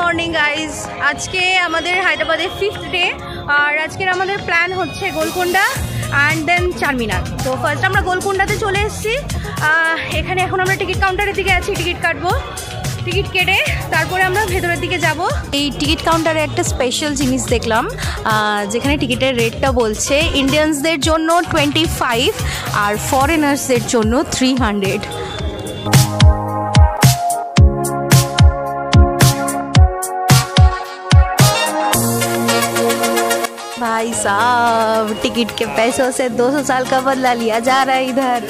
Morning guys. আজকে আমাদের হায়দ্রাবাদের 5th ডে, আর আজকের আমাদের প্ল্যান হচ্ছে গোলকোন্ডা অ্যান্ড দেন চারমিনার। তো ফার্স্ট আমরা গোলকোন্ডাতে চলে এসেছি। এখানে এখন আমরা টিকিট কাউন্টারের দিকে আছি, টিকিট কাটবো। টিকিট কেটে তারপরে আমরা ভেতরের দিকে যাব। এই টিকিট কাউন্টারে একটা স্পেশাল জিনিস দেখলাম, যেখানে টিকিটের রেটটা বলছে ইন্ডিয়ানসদের জন্য 25 আর ফরেনার্সদের জন্য 300। भाई साहब, टिकट के पैसों से 200 साल का बदला लिया जा रहा है इधर।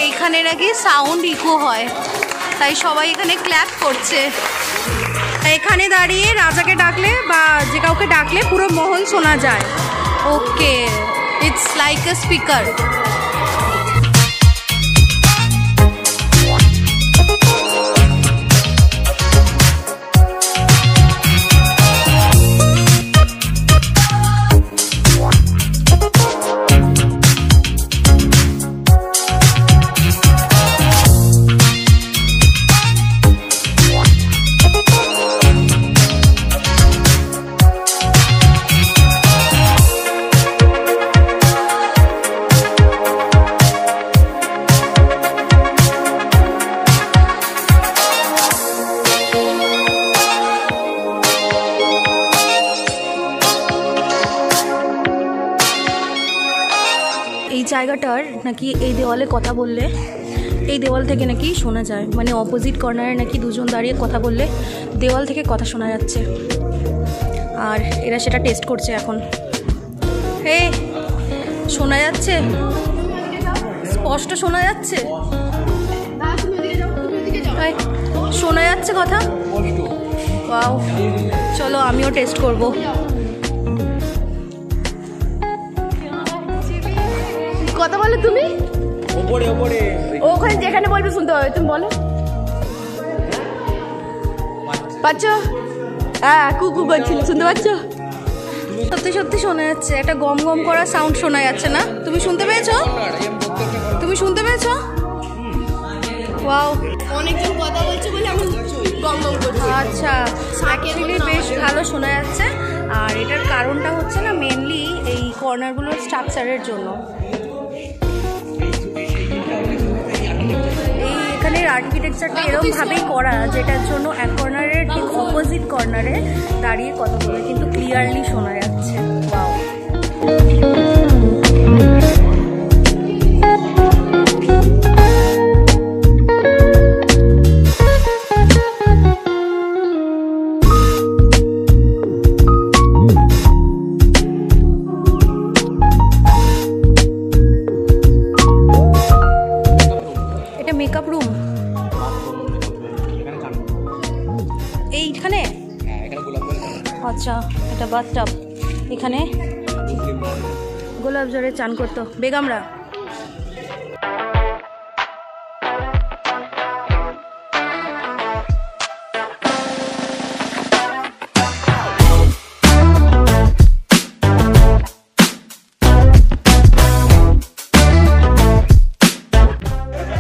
এখানে নাকি সাউন্ড ইকো হয়, তাই সবাই এখানে ক্ল্যাপ করছে। এখানে দাঁড়িয়ে রাজাকে ডাকলে বা যে কাউকে ডাকলে পুরো মহল শোনা যায়। ওকে, ইটস লাইক এ স্পিকার। এই জায়গাটার নাকি এই দেওয়ালে কথা বললে এই দেওয়াল থেকে নাকি শোনা যায়, মানে অপোজিট কর্নারে নাকি দুজন দাঁড়িয়ে কথা বললে দেওয়াল থেকে কথা শোনা যাচ্ছে। আর এরা সেটা টেস্ট করছে এখন। এই শোনা যাচ্ছে, স্পষ্ট শোনা যাচ্ছে, শোনা যাচ্ছে কথা। ওয়াও, চলো আমিও টেস্ট করবো। কথা বলো তুমি, ওপরে ওপরে ওখানে যেখানে বলবে শুনতে হবে। তুমি বলো, পাচ্ছ? হ্যাঁ, কুকু করছিল, শুনতে পাচ্ছ? সত্যি সত্যি শোনা যাচ্ছে, একটা গম গম করা সাউন্ড শোনা যাচ্ছে না? তুমি শুনতে পেয়েছো? তুমি শুনতে পেয়েছো? ওয়াও, অনেকজন কথা বলছে বলে আমি গম গম করছি। আচ্ছা, অ্যাকচুয়ালি বেশ ভালো শোনা যাচ্ছে। আর এটার কারণটা হচ্ছে না, মেনলি এই কর্নারগুলোর স্ট্রাকচারের জন্য। এখানের আর্কিটেকচারটা এরকমভাবেই করা, যেটার জন্য এক কর্নারের ঠিক অপোজিট কর্নারে দাঁড়িয়ে কথা বলে কিন্তু ক্লিয়ারলি শোনা যাচ্ছে। ওয়াও, মেকআপ রুম এইখানে। আচ্ছা, এটা বাথটাব। এখানে গোলাপ জলে চান করতো বেগমরা।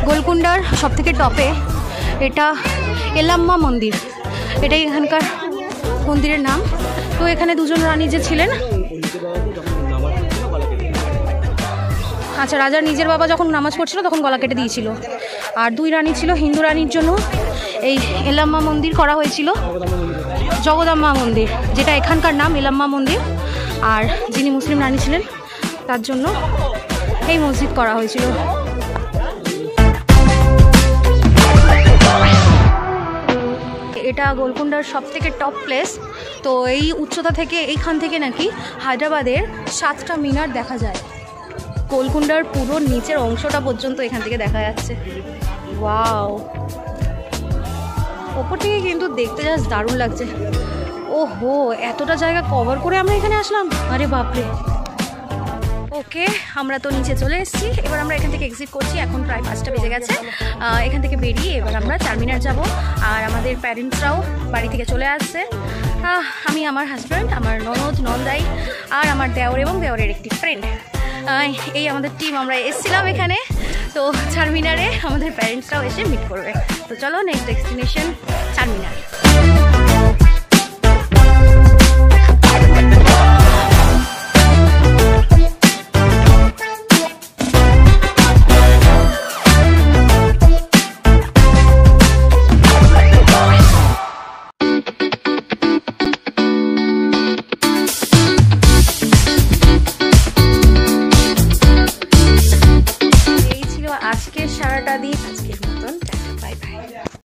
গোলকুন্ডার সব থেকে টপে এটা এলাম্মা মন্দির, এটাই এখানকার মন্দিরের নাম। তো এখানে দুজন রানী যে ছিলেন, আচ্ছা, রাজার নিজের বাবা যখন নামাজ পড়ছিল তখন গলা কেটে দিয়েছিল। আর দুই রানী ছিল, হিন্দু রানীর জন্য এই এলাম্মা মন্দির করা হয়েছিল, জগদাম্মা মন্দির, যেটা এখানকার নাম এলাম্মা মন্দির। আর যিনি মুসলিম রানী ছিলেন তার জন্য এই মসজিদ করা হয়েছিল। এটা গোলকুন্ডার সব থেকে টপ প্লেস। তো এই উচ্চতা থেকে, এইখান থেকে নাকি হায়দ্রাবাদের 7টা মিনার দেখা যায়। গোলকুন্ডার পুরো নিচের অংশটা পর্যন্ত এখান থেকে দেখা যাচ্ছে। ওয়াও, ওপর থেকে কিন্তু দেখতে জাস্ট দারুণ লাগছে। ওহো, এতটা জায়গা কভার করে আমরা এখানে আসলাম, আরে বাপরে। ওকে, আমরা তো নিচে চলে এসেছি, এবার আমরা এখান থেকে এক্সিট করছি। এখন প্রায় 5টা বেজে গেছে। এখান থেকে বেরিয়ে এবার আমরা চারমিনার যাব। আর আমাদের প্যারেন্টসরাও বাড়ি থেকে চলে আসছে। আমি, আমার হাজব্যান্ড, আমার ননদ, নন্দাই আর আমার দেওর এবং দেওরের একটি ফ্রেন্ড, এই আমাদের টিম আমরা এসেছিলাম এখানে। তো চারমিনারে আমাদের প্যারেন্টসরাও এসে মিট করবে। তো চলো, নেক্সট ডেস্টিনেশন চারমিনার।